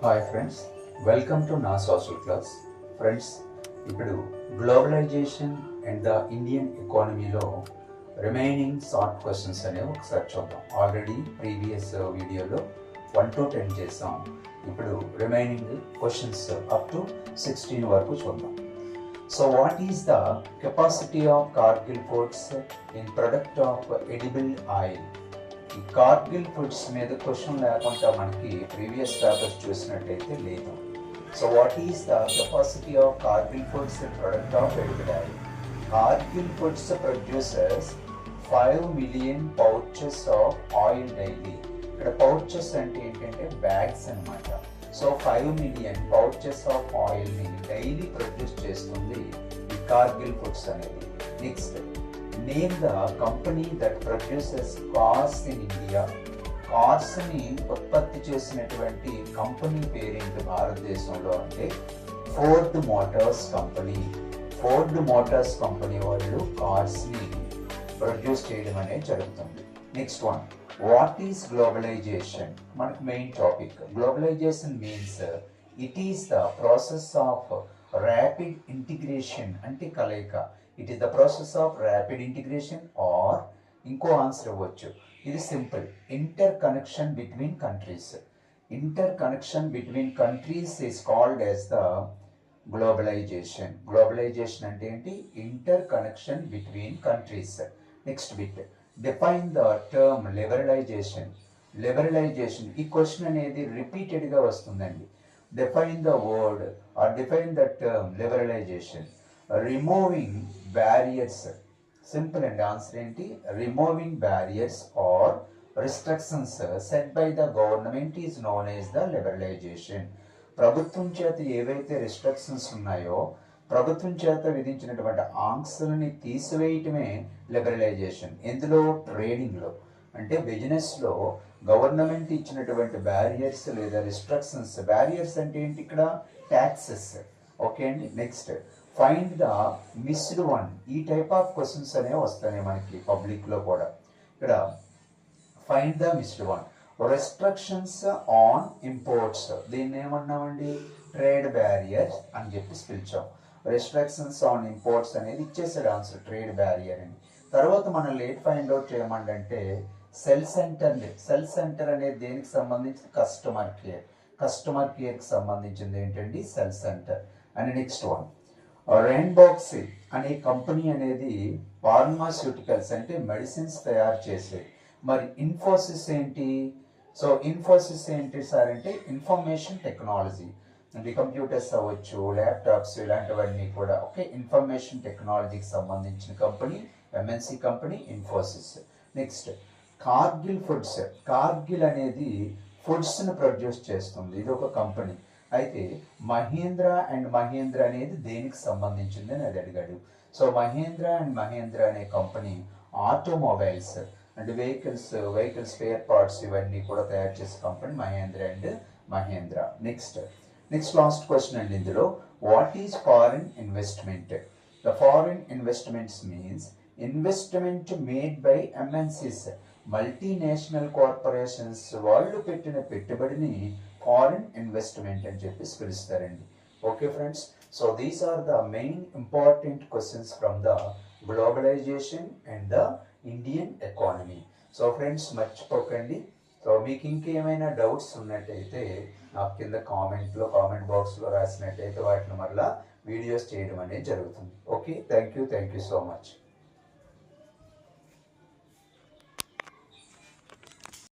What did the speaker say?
Hi friends, welcome to నా social class. Friends, ఇప్పుడు globalisation and the Indian ఎకానమీలో remaining short questions అనేవి ఒకసారి చూద్దాం. ఆల్రెడీ ప్రీవియస్ వీడియోలో 1 to 10 చేసాం. ఇప్పుడు రిమైనింగ్ క్వశ్చన్స్ అప్ టు 16 వరకు చూద్దాం. So what is the capacity of Cargill Foods in product of edible oil? ఈ కార్గిల్ ఫుడ్స్ మీద క్వశ్చన్ లేకుండా మనకి ప్రీవియస్ పేపర్స్ చూసినట్టయితే లేదు. So what is the capacity of Cargill Foods in product of edible oil? Cargill Foods producers 5 million pouches of oil daily. ఇక్కడ pouches అంటే ఏంటంటే బ్యాగ్స్ అనమాట. సో 5 million pouches ఆఫ్ ఆయిల్ని డైలీ ప్రొడ్యూస్ చేస్తుంది ఈ కార్గిల్ ఫుడ్స్ అనేది. Next, name the company that produces cars in India. కార్స్ని ఉత్పత్తి చేసినటువంటి కంపెనీ పేరేంటి భారతదేశంలో అంటే Ford Motors company. Ford Motors company వాళ్ళు కార్స్ని ప్రొడ్యూస్ చేయడం అనేది జరుగుతుంది. Next one, what is globalisation? మనకు main topic. Globalisation means it is the process of rapid integration, అంటే కలయిక. It is the process of rapid integration or ఇంకో answer ఇవ్వచ్చు, ఇది simple, inter connection between countries. Inter connection between countries is called as the globalisation. Globalisation అంటే ఏంటి? Inter connection between countries. Next bit, define the term liberalisation. Liberalisation ఈ question అనేది రిపీటెడ్గా వస్తుందండి. Define the word or define the term liberalization. Removing barriers. Simple అండి, answer ఏంటి? Removing barriers or restrictions set by the government is known as the liberalization. ప్రభుత్వం చేత ఏవైతే restrictions ఉన్నాయో, ప్రభుత్వం చేత విధించినటువంటి ఆంక్షలని తీసివేయటమే లిబరలైజేషన్. ఎందులో? ట్రేడింగ్లో, అంటే బిజినెస్లో గవర్నమెంట్ ఇచ్చినటువంటి బ్యారియర్స్ లేదా రిస్ట్రిక్షన్స్. బ్యారియర్స్ అంటే ఏంటి? ఇక్కడ ట్యాక్సెస్. ఓకే అండి. Next, find the missed one. ఈ టైప్ ఆఫ్ క్వశ్చన్స్ అనేవి వస్తాయి మనకి పబ్లిక్లో కూడా. ఇక్కడ find the missed one. Restrictions on imports, దీన్ని ఏమన్నామండి? ట్రేడ్ బ్యారియర్స్ అని చెప్పి పిలిచాం. రెస్ట్రిక్షన్స్ ఆన్ ఇంపోర్ట్స్ అనేది ఇచ్చేసాడు ఆన్సర్, ట్రేడ్ బ్యారియర్ అని. తర్వాత మనం లేట్ ఫైండ్ అవుట్ చేయమంటే సెల్ సెంటర్. సెల్ సెంటర్ అనేది దేనికి సంబంధించి? Customer care. కస్టమర్ కేర్కి సంబంధించింది ఏంటండి? Cell centre. And next one, Rainbox అనే కంపెనీ అనేది ఫార్మాస్యూటికల్స్ అంటే మెడిసిన్స్ తయారు చేసేది. మరి ఇన్ఫోసిస్ ఏంటి? సో ఇన్ఫోసిస్ ఏంటి సార్ అంటే ఇన్ఫర్మేషన్ టెక్నాలజీ, అంటే కంప్యూటర్స్ అవ్వచ్చు, ల్యాప్టాప్స్, ఇలాంటివన్నీ కూడా. ఓకే, ఇన్ఫర్మేషన్ టెక్నాలజీకి సంబంధించిన company, MNC company Infosys. Next, Kargil foods. Kargil అనేది ఫుడ్స్ని ప్రొడ్యూస్ చేస్తుంది, ఇది ఒక కంపెనీ. అయితే మహీంద్రా అండ్ మహీంద్రా అనేది దేనికి సంబంధించింది అని అది అడిగాడు. సో మహీంద్రా అండ్ మహీంద్రా అనే కంపెనీ ఆటోమొబైల్స్ అంటే వెహికల్ స్పేర్ పార్ట్స్ ఇవన్నీ కూడా తయారు చేసే company Mahindra and Mahindra. Next last question అండి ఇందులో, what is foreign investment? The foreign investments means investment made by MNCs, multinational corporations వాళ్ళు పెట్టిన పెట్టుబడిని ఫారిన్ ఇన్వెస్ట్మెంట్ అని చెప్పి పిలుస్తారండి. Okay friends, so these are the main important questions from the globalisation and the Indian economy. So friends మర్చిపోకండి. So మీకు ఇంకేమైనా doubts ఉన్నట్టయితే నాకు కింద కామెంట్ బాక్స్లో రాసినట్టయితే వాటిని మరలా వీడియోస్ చేయడం అనేది జరుగుతుంది. Okay, thank you so much.